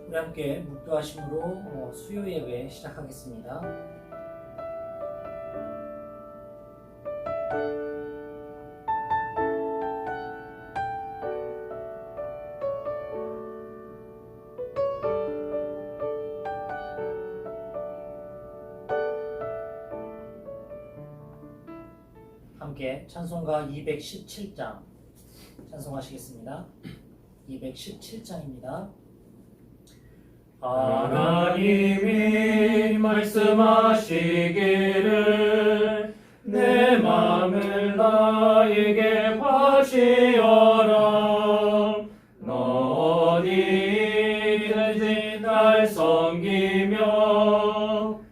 우리 함께 묵도하심으로 수요 예배 시작하겠습니다. 함께 찬송가 217장 찬송하시겠습니다. 217장입니다. 하나님이 말씀하시기를 내 맘을 나에게 바치어라. 너 어디든지 날 섬기며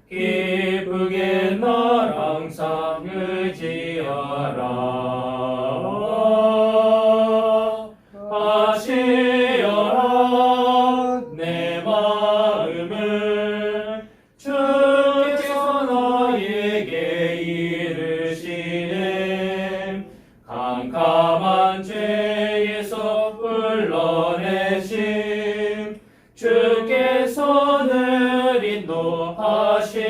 기쁘게 날 항상 의지하라. 캄캄한 죄에서 불러내심 주께서는 인도하시리라.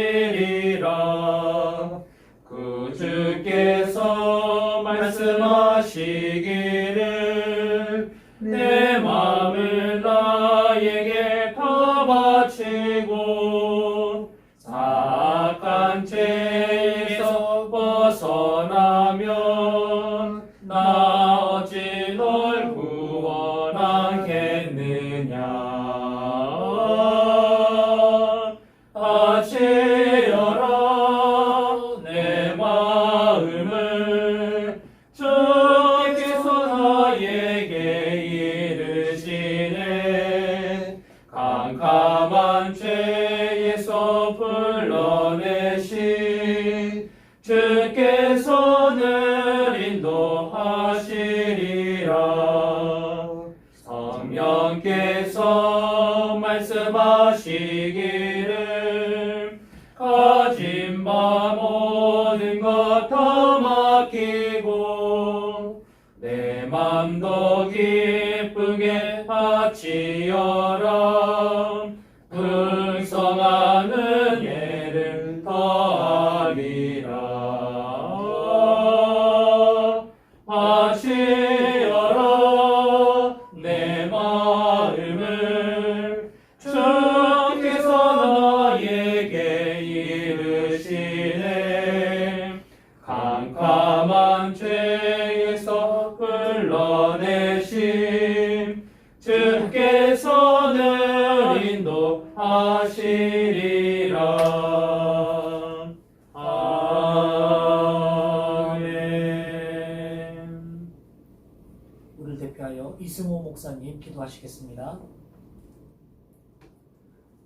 그 주께서 말씀하시기를 내 맘을 나에게 다 바치고 사악한 죄에서 벗어나면 나 어찌 널 구원하겠느냐. 바치어라 내 마음을 주께서 나에게 이르시네. 캄캄한 죄에서 불러내신 주께서는 인도하시리라. 성령께서 말씀하시기를 가진 바 모든 것 다 맡기고 내 맘도 기쁘게 바치어라. 풍성한 은혜를 더하리라. 바치어라 내 마음을 주께서 나에게 이르시네. 캄캄한 죄에서 불러내심 주께서는 인도하시리라. 아멘. 우리를 대표하여 이승호 목사님 기도하시겠습니다.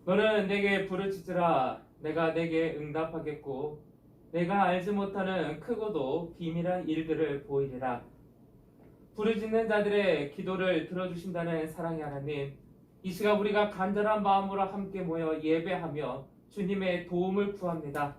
너는 내게 부르짖으라. 내가 내게 응답하겠고 내가 알지 못하는 크고도 비밀한 일들을 보이리라. 부르짖는 자들의 기도를 들어주신다는 사랑의 하나님, 이 시간 우리가 간절한 마음으로 함께 모여 예배하며 주님의 도움을 구합니다.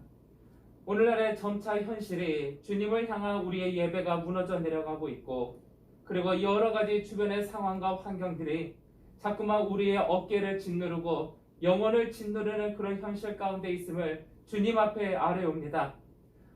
오늘날의 점차 현실이 주님을 향한 우리의 예배가 무너져 내려가고 있고, 그리고 여러 가지 주변의 상황과 환경들이 자꾸만 우리의 어깨를 짓누르고 영혼을 짓누르는 그런 현실 가운데 있음을 주님 앞에 아뢰옵니다.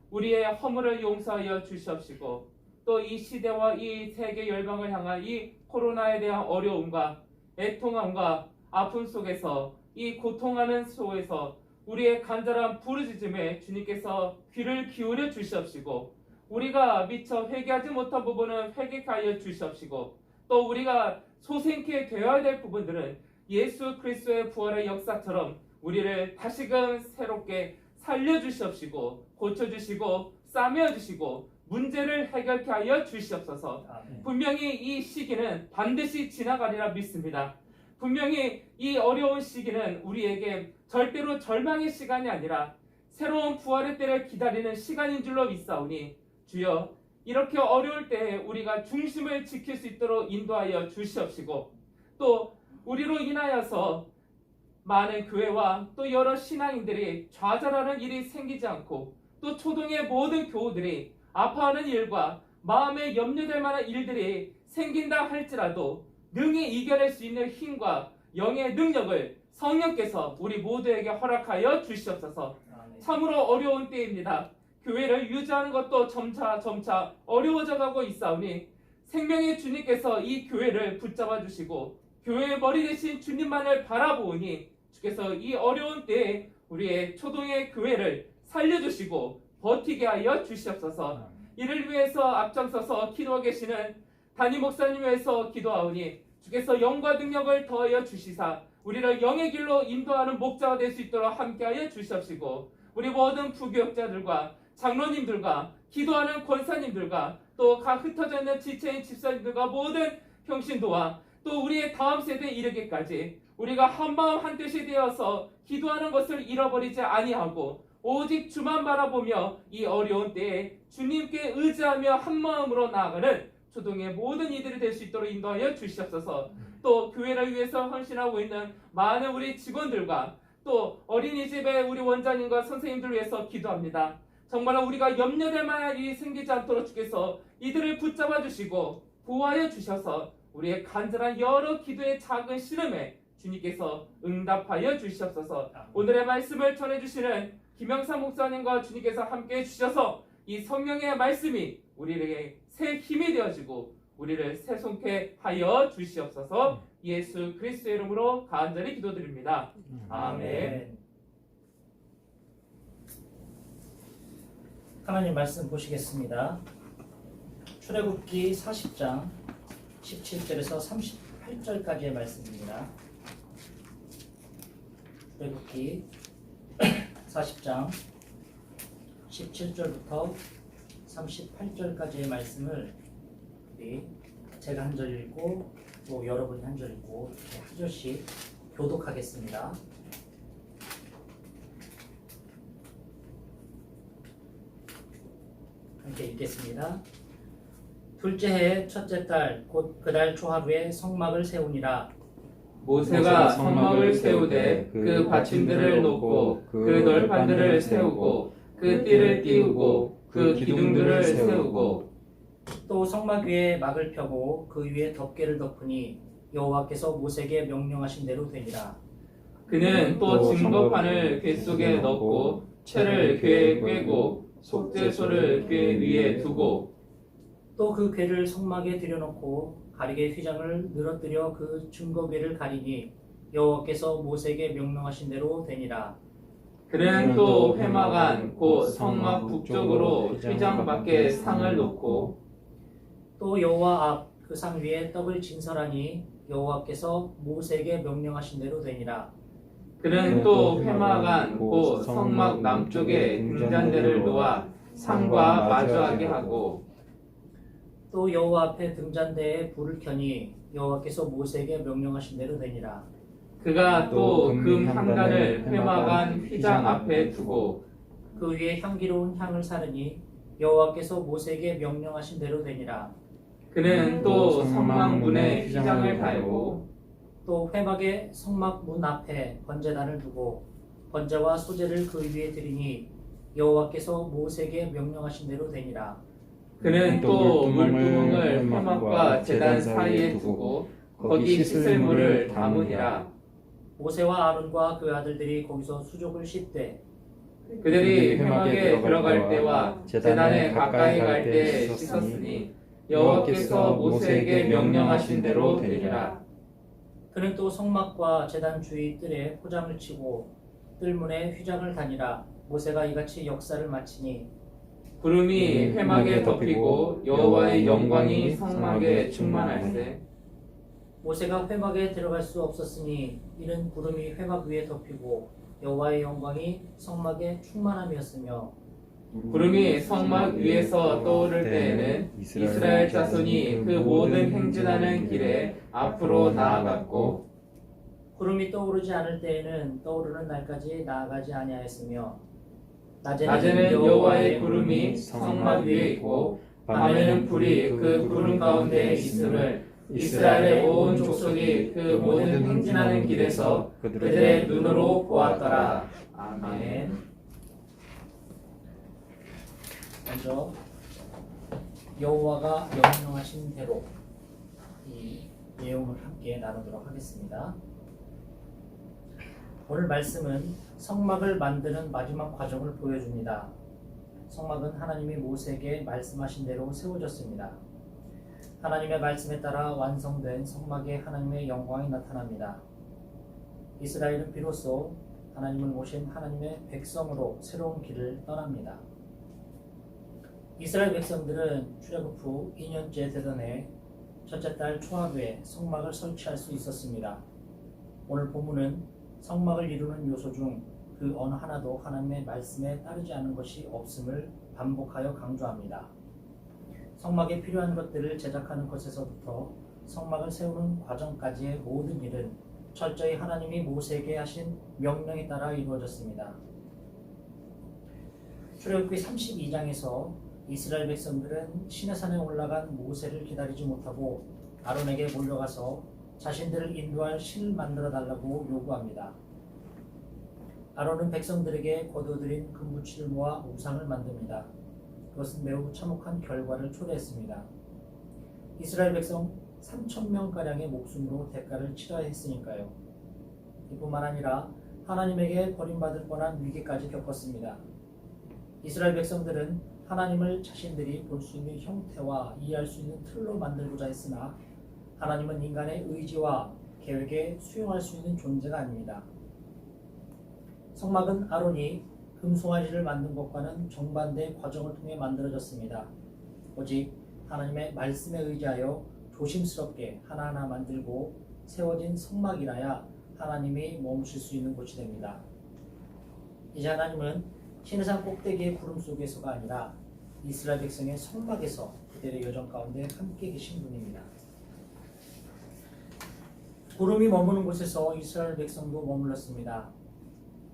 우리의 허물을 용서하여 주시옵시고, 또 이 시대와 이 세계 열방을 향한 이 코로나에 대한 어려움과 애통함과 아픔 속에서, 이 고통하는 속에서 우리의 간절한 부르짖음에 주님께서 귀를 기울여 주시옵시고, 우리가 미처 회개하지 못한 부분은 회개케 하여 주시옵시고, 또 우리가 소생케 되어야 될 부분들은 예수 그리스도의 부활의 역사처럼 우리를 다시금 새롭게 살려주시옵시고, 고쳐주시고, 싸매어주시고, 문제를 해결케 하여 주시옵소서. 분명히 이 시기는 반드시 지나가리라 믿습니다. 분명히 이 어려운 시기는 우리에게 절대로 절망의 시간이 아니라 새로운 부활의 때를 기다리는 시간인 줄로 믿사오니, 주여, 이렇게 어려울 때에 우리가 중심을 지킬 수 있도록 인도하여 주시옵시고, 또 우리로 인하여서 많은 교회와 또 여러 신앙인들이 좌절하는 일이 생기지 않고, 또 초동의 모든 교우들이 아파하는 일과 마음에 염려될 만한 일들이 생긴다 할지라도 능히 이겨낼 수 있는 힘과 영의 능력을 성령께서 우리 모두에게 허락하여 주시옵소서. 아멘. 참으로 어려운 때입니다. 교회를 유지하는 것도 점차 어려워져 가고 있사오니 생명의 주님께서 이 교회를 붙잡아 주시고 교회의 머리 대신 주님만을 바라보니 주께서 이 어려운 때에 우리의 초동의 교회를 살려주시고 버티게 하여 주시옵소서. 이를 위해서 앞장서서 기도하고 계시는 담임 목사님 위해서 기도하오니 주께서 영과 능력을 더하여 주시사 우리를 영의 길로 인도하는 목자가 될 수 있도록 함께하여 주시옵시고 우리 모든 부교역자들과 장로님들과 기도하는 권사님들과 또 각 흩어져 있는 지체인 집사님들과 모든 평신도와 또 우리의 다음 세대에 이르기까지 우리가 한마음 한뜻이 되어서 기도하는 것을 잃어버리지 아니하고 오직 주만 바라보며 이 어려운 때에 주님께 의지하며 한마음으로 나아가는 초동의 모든 이들이 될 수 있도록 인도하여 주시옵소서. 또 교회를 위해서 헌신하고 있는 많은 우리 직원들과 또 어린이집의 우리 원장님과 선생님들을 위해서 기도합니다. 정말 우리가 염려될 만한 일이 생기지 않도록 주께서 이들을 붙잡아 주시고 보호하여 주셔서 우리의 간절한 여러 기도의 작은 씨름에 주님께서 응답하여 주시옵소서. 오늘의 말씀을 전해주시는 김영삼 목사님과 주님께서 함께해 주셔서 이 성령의 말씀이 우리에게 새 힘이 되어지고 우리를 새송케 하여 주시옵소서. 예수 그리스도의 이름으로 간절히 기도드립니다. 아멘. 하나님 말씀 보시겠습니다. 출애굽기 40장 17절에서 38절까지의 말씀입니다. 출애굽기 40장 17절부터 38절까지의 말씀을 제가 한 절 읽고 또 여러분이 한 절 읽고 이렇게 한 절씩 교독하겠습니다. 함께 읽겠습니다. 둘째 해 첫째 달 곧 그달 초하루에 성막을 세우니라. 모세가 성막을 세우되 그 받침들을 놓고 그 널판들을 세우고 그 띠를 띄우고 그 기둥들을 세우고 또 성막 위에 막을 펴고 그 위에 덮개를 덮으니 여호와께서 모세에게 명령하신 대로 되니라. 그는 또 증거판을 궤 속에 넣고 채를 궤에 꿰고 속죄소를 궤 위에 두고 또 그 궤를 성막에 들여놓고 가리개 휘장을 늘어뜨려 그 증거궤를 가리니 여호와께서 모세에게 명령하신 대로 되니라. 그는 또 회막 안 곧 성막 북쪽으로 휘장 밖에 상을 놓고 또 여호와 앞 그 상 위에 떡을 진설하니 여호와께서 모세에게 명령하신 대로 되니라. 그는 또 회막 안 곧 성막 남쪽에 등잔대를 놓아 상과 마주하게 하고 또 여호와 앞에 등잔대에 불을 켜니 여호와께서 모세에게 명령하신 대로 되니라. 그가 또 금 향단을 회막 안 휘장 앞에 두고 그 위에 향기로운 향을 사르니 여호와께서 모세에게 명령하신 대로 되니라. 그는 또 성막 문에 휘장을 달고 또 회막의 성막 문 앞에 번제단을 두고 번제와 소제를 그 위에 드리니 여호와께서 모세에게 명령하신 대로 되니라. 그는 또 물두멍을 회막과 제단 사이에 두고 거기 씻을 물을 담으니라. 모세와 아론과 그 아들들이 거기서 수족을 씻되 그들이 회막에 들어갈 때와 제단에 가까이 갈 때 씻었으니 여호와께서 모세에게 명령하신 대로 되니라. 그는 또 성막과 제단 주위 뜰에 포장을 치고 뜰문에 휘장을 다니라. 모세가 이같이 역사를 마치니 구름이 회막에 덮이고 여호와의 영광이 성막에 충만할세. 모세가 회막에 들어갈 수 없었으니 이는 구름이 회막 위에 덮이고 여호와의 영광이 성막에 충만함이었으며 구름이 성막 위에서 떠오를 때에는 이스라엘 자손이 그 모든 행진하는 길에 앞으로 나아갔고 구름이 떠오르지 않을 때에는 떠오르는 날까지 나아가지 아니하였으며 낮에는 여호와의 구름이 성막 위에 있고 밤에는 불이 그 구름 가운데 있음을 이스라엘의 온 족속이 그 모든 행진하는 길에서 그들의 눈으로 보았더라. 아멘. 먼저 여호와가 명령하신 대로 이 내용을 함께 나누도록 하겠습니다. 오늘 말씀은 성막을 만드는 마지막 과정을 보여줍니다. 성막은 하나님이 모세에게 말씀하신 대로 세워졌습니다. 하나님의 말씀에 따라 완성된 성막에 하나님의 영광이 나타납니다. 이스라엘은 비로소 하나님을 모신 하나님의 백성으로 새로운 길을 떠납니다. 이스라엘 백성들은 출애굽 후 2년째 되던 해 첫째 달 초하루에 성막을 설치할 수 있었습니다. 오늘 본문은 성막을 이루는 요소 중 그 어느 하나도 하나님의 말씀에 따르지 않은 것이 없음을 반복하여 강조합니다. 성막에 필요한 것들을 제작하는 것에서부터 성막을 세우는 과정까지의 모든 일은 철저히 하나님이 모세에게 하신 명령에 따라 이루어졌습니다. 출애굽기 32장에서 이스라엘 백성들은 시내산에 올라간 모세를 기다리지 못하고 아론에게 몰려가서 자신들을 인도할 신을 만들어 달라고 요구합니다. 아론은 백성들에게 거두어들인 금붙이를 모아 우상을 만듭니다. 그것은 매우 참혹한 결과를 초래했습니다. 이스라엘 백성 3,000명가량의 목숨으로 대가를 치러야 했으니까요. 이뿐만 아니라 하나님에게 버림받을 뻔한 위기까지 겪었습니다. 이스라엘 백성들은 하나님을 자신들이 볼 수 있는 형태와 이해할 수 있는 틀로 만들고자 했으나 하나님은 인간의 의지와 계획에 수용할 수 있는 존재가 아닙니다. 성막은 아론이 금송아지를 만든 것과는 정반대의 과정을 통해 만들어졌습니다. 오직 하나님의 말씀에 의지하여 조심스럽게 하나하나 만들고 세워진 성막이라야 하나님이 머무실 수 있는 곳이 됩니다. 이제 하나님은 시내산 꼭대기의 구름 속에서가 아니라 이스라엘 백성의 성막에서 그들의 여정 가운데 함께 계신 분입니다. 구름이 머무는 곳에서 이스라엘 백성도 머물렀습니다.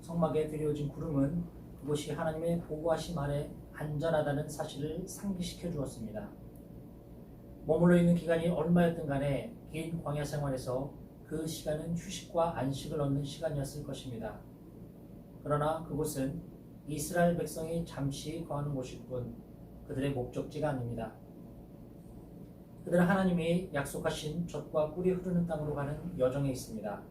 성막에 들여진 구름은 그곳이 하나님의 보호하심 아래 안전하다는 사실을 상기시켜 주었습니다. 머물러 있는 기간이 얼마였든 간에 긴 광야 생활에서 그 시간은 휴식과 안식을 얻는 시간이었을 것입니다. 그러나 그곳은 이스라엘 백성이 잠시 거하는 곳일 뿐 그들의 목적지가 아닙니다. 그들은 하나님이 약속하신 젖과 꿀이 흐르는 땅으로 가는 여정에 있습니다.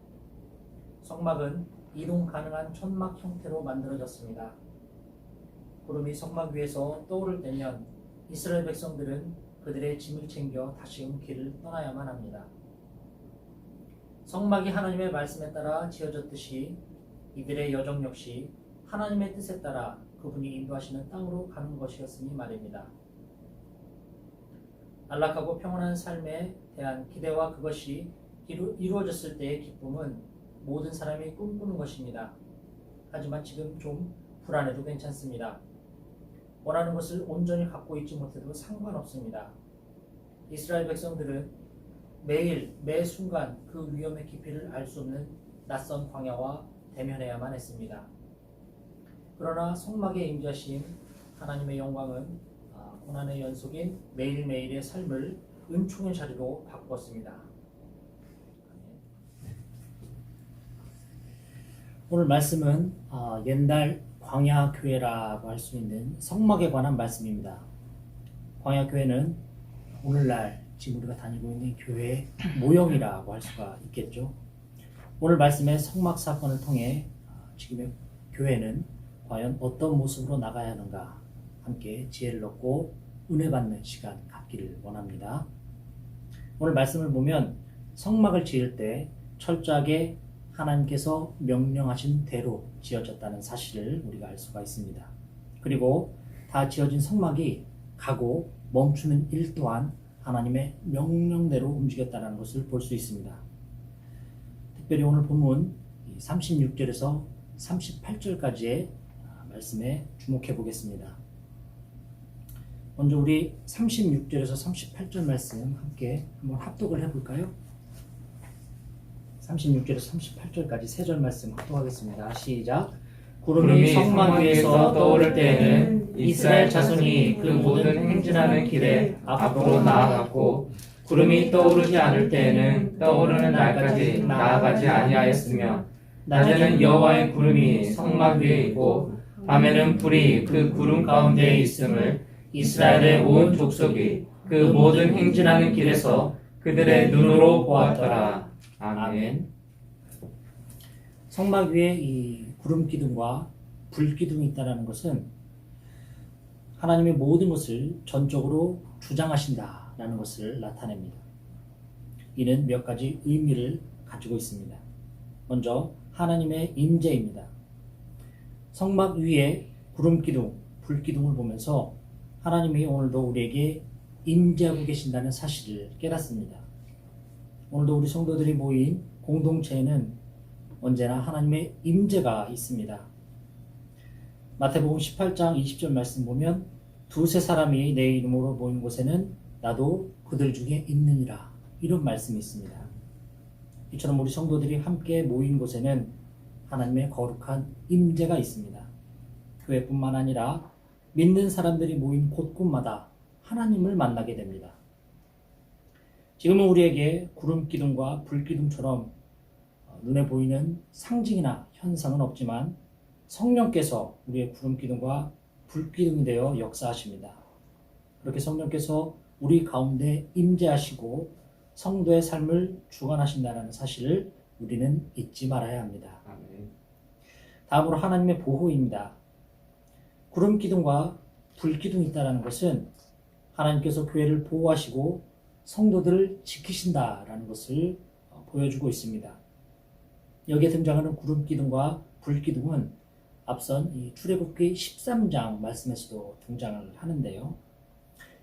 성막은 이동 가능한 천막 형태로 만들어졌습니다. 구름이 성막 위에서 떠오를 때면 이스라엘 백성들은 그들의 짐을 챙겨 다시금 길을 떠나야만 합니다. 성막이 하나님의 말씀에 따라 지어졌듯이 이들의 여정 역시 하나님의 뜻에 따라 그분이 인도하시는 땅으로 가는 것이었으니 말입니다. 안락하고 평온한 삶에 대한 기대와 그것이 이루어졌을 때의 기쁨은 모든 사람이 꿈꾸는 것입니다. 하지만 지금 좀 불안해도 괜찮습니다. 원하는 것을 온전히 갖고 있지 못해도 상관없습니다. 이스라엘 백성들은 매일 매 순간 그 위험의 깊이를 알 수 없는 낯선 광야와 대면해야만 했습니다. 그러나 성막에 임재하신 하나님의 영광은 고난의 연속인 매일매일의 삶을 은총의 자리로 바꾸었습니다. 오늘 말씀은 옛날 광야 교회라고 할 수 있는 성막에 관한 말씀입니다. 광야 교회는 오늘날 지금 우리가 다니고 있는 교회의 모형이라고 할 수가 있겠죠. 오늘 말씀의 성막 사건을 통해 지금의 교회는 과연 어떤 모습으로 나가야 하는가 함께 지혜를 얻고 은혜 받는 시간 갖기를 원합니다. 오늘 말씀을 보면 성막을 지을 때 철저하게 하나님께서 명령하신 대로 지어졌다는 사실을 우리가 알 수가 있습니다. 그리고 다 지어진 성막이 가고 멈추는 일 또한 하나님의 명령대로 움직였다는 것을 볼 수 있습니다. 특별히 오늘 본문 36절에서 38절까지의 말씀에 주목해 보겠습니다. 먼저 우리 36절에서 38절 말씀 함께 한번 합독을 해볼까요? 36절에서 38절까지 세 절 말씀 합독하겠습니다. 시작. 구름이 성막 위에서 떠오를 때에는 이스라엘 자손이 그 모든 행진하는 길에 앞으로 나아갔고 구름이 떠오르지 않을 때에는 떠오르는 날까지 나아가지 아니하였으며 낮에는 여호와의 구름이 성막 위에 있고 밤에는 불이 그 구름 가운데에 있음을 이스라엘의 온 족속이 그 모든 행진하는 길에서 그들의 눈으로 보았더라. 아멘. 성막 위에 이 구름 기둥과 불 기둥이 있다는 것은 하나님의 모든 것을 전적으로 주장하신다라는 것을 나타냅니다. 이는 몇 가지 의미를 가지고 있습니다. 먼저 하나님의 임재입니다. 성막 위에 구름 기둥, 불 기둥을 보면서 하나님이 오늘도 우리에게 임재하고 계신다는 사실을 깨닫습니다. 오늘도 우리 성도들이 모인 공동체에는 언제나 하나님의 임재가 있습니다. 마태복음 18장 20절 말씀 보면 두세 사람이 내 이름으로 모인 곳에는 나도 그들 중에 있느니라, 이런 말씀이 있습니다. 이처럼 우리 성도들이 함께 모인 곳에는 하나님의 거룩한 임재가 있습니다. 교회뿐만 아니라 믿는 사람들이 모인 곳곳마다 하나님을 만나게 됩니다. 지금은 우리에게 구름 기둥과 불 기둥처럼 눈에 보이는 상징이나 현상은 없지만 성령께서 우리의 구름 기둥과 불 기둥이 되어 역사하십니다. 그렇게 성령께서 우리 가운데 임재하시고 성도의 삶을 주관하신다는 사실을 우리는 잊지 말아야 합니다. 다음으로 하나님의 보호입니다. 구름 기둥과 불 기둥이 있다는 것은 하나님께서 교회를 보호하시고 성도들을 지키신다라는 것을 보여주고 있습니다. 여기에 등장하는 구름 기둥과 불 기둥은 앞선 이 출애굽기 13장 말씀에서도 등장을 하는데요.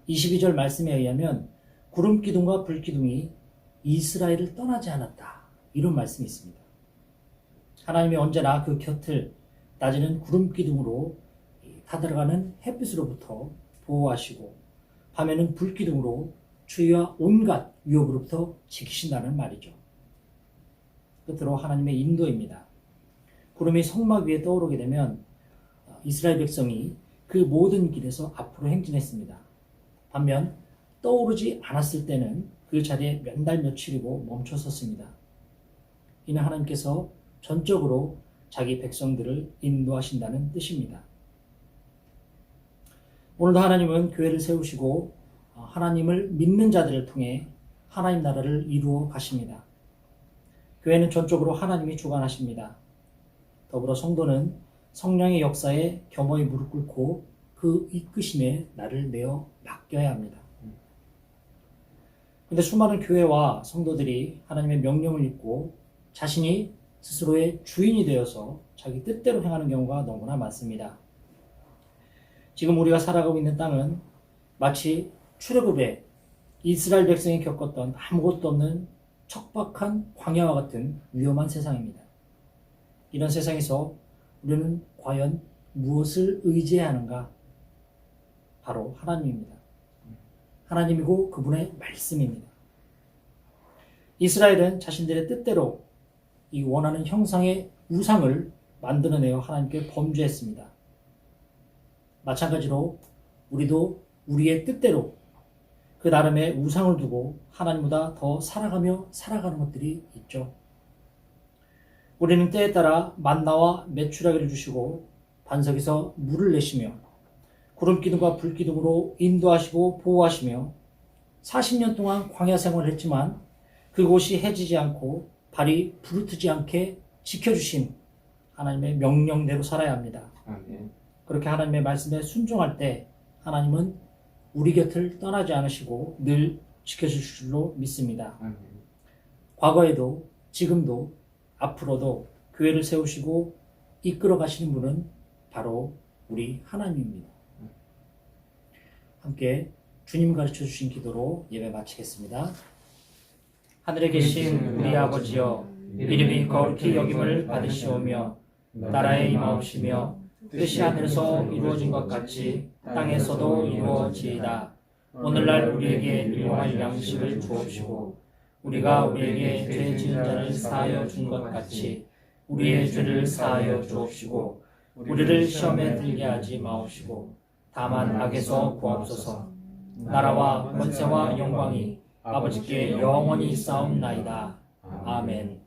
22절 말씀에 의하면 구름 기둥과 불 기둥이 이스라엘을 떠나지 않았다, 이런 말씀이 있습니다. 하나님이 언제나 그 곁을 낮에는 구름 기둥으로 타들어가는 햇빛으로부터 보호하시고 밤에는 불 기둥으로 추위와 온갖 위협으로부터 지키신다는 말이죠. 끝으로 하나님의 인도입니다. 구름이 성막 위에 떠오르게 되면 이스라엘 백성이 그 모든 길에서 앞으로 행진했습니다. 반면 떠오르지 않았을 때는 그 자리에 몇 달 며칠이고 멈춰섰습니다. 이는 하나님께서 전적으로 자기 백성들을 인도하신다는 뜻입니다. 오늘도 하나님은 교회를 세우시고 하나님을 믿는 자들을 통해 하나님 나라를 이루어 가십니다. 교회는 전적으로 하나님이 주관하십니다. 더불어 성도는 성령의 역사에 겸허히 무릎 꿇고 그 이끄심에 나를 내어 맡겨야 합니다. 그런데 수많은 교회와 성도들이 하나님의 명령을 잊고 자신이 스스로의 주인이 되어서 자기 뜻대로 행하는 경우가 너무나 많습니다. 지금 우리가 살아가고 있는 땅은 마치 출애굽에 이스라엘 백성이 겪었던 아무것도 없는 척박한 광야와 같은 위험한 세상입니다. 이런 세상에서 우리는 과연 무엇을 의지해야 하는가? 바로 하나님입니다. 하나님이고 그분의 말씀입니다. 이스라엘은 자신들의 뜻대로 이 원하는 형상의 우상을 만들어내어 하나님께 범죄했습니다. 마찬가지로 우리도 우리의 뜻대로 그 나름의 우상을 두고 하나님보다 더 살아가며 살아가는 것들이 있죠. 우리는 때에 따라 만나와 메추라기를 주시고 반석에서 물을 내시며 구름 기둥과 불 기둥으로 인도하시고 보호하시며 40년 동안 광야 생활을 했지만 그곳이 해지지 않고 발이 부르트지 않게 지켜주신 하나님의 명령대로 살아야 합니다. 아멘. 그렇게 하나님의 말씀에 순종할 때 하나님은 우리 곁을 떠나지 않으시고 늘 지켜주실 줄로 믿습니다. 아멘. 과거에도 지금도 앞으로도 교회를 세우시고 이끌어 가시는 분은 바로 우리 하나님입니다. 함께 주님 가르쳐 주신 기도로 예배 마치겠습니다. 하늘에 계신 우리 아버지여, 이름이 거룩히 여김을 받으시오며 나라의 임하옵시며 뜻이 하늘에서 이루어진 것 같이 땅에서도 이루어지이다. 오늘날 우리에게 일용할 양식을 주옵시고 우리가 우리에게 죄 지은 자를 사하여 준 것 같이 우리의 죄를 사하여 주옵시고 우리를 시험에 들게 하지 마옵시고 다만 악에서 구하옵소서. 나라와 권세와 영광이 아버지께 영원히 있사옵나이다. 아멘.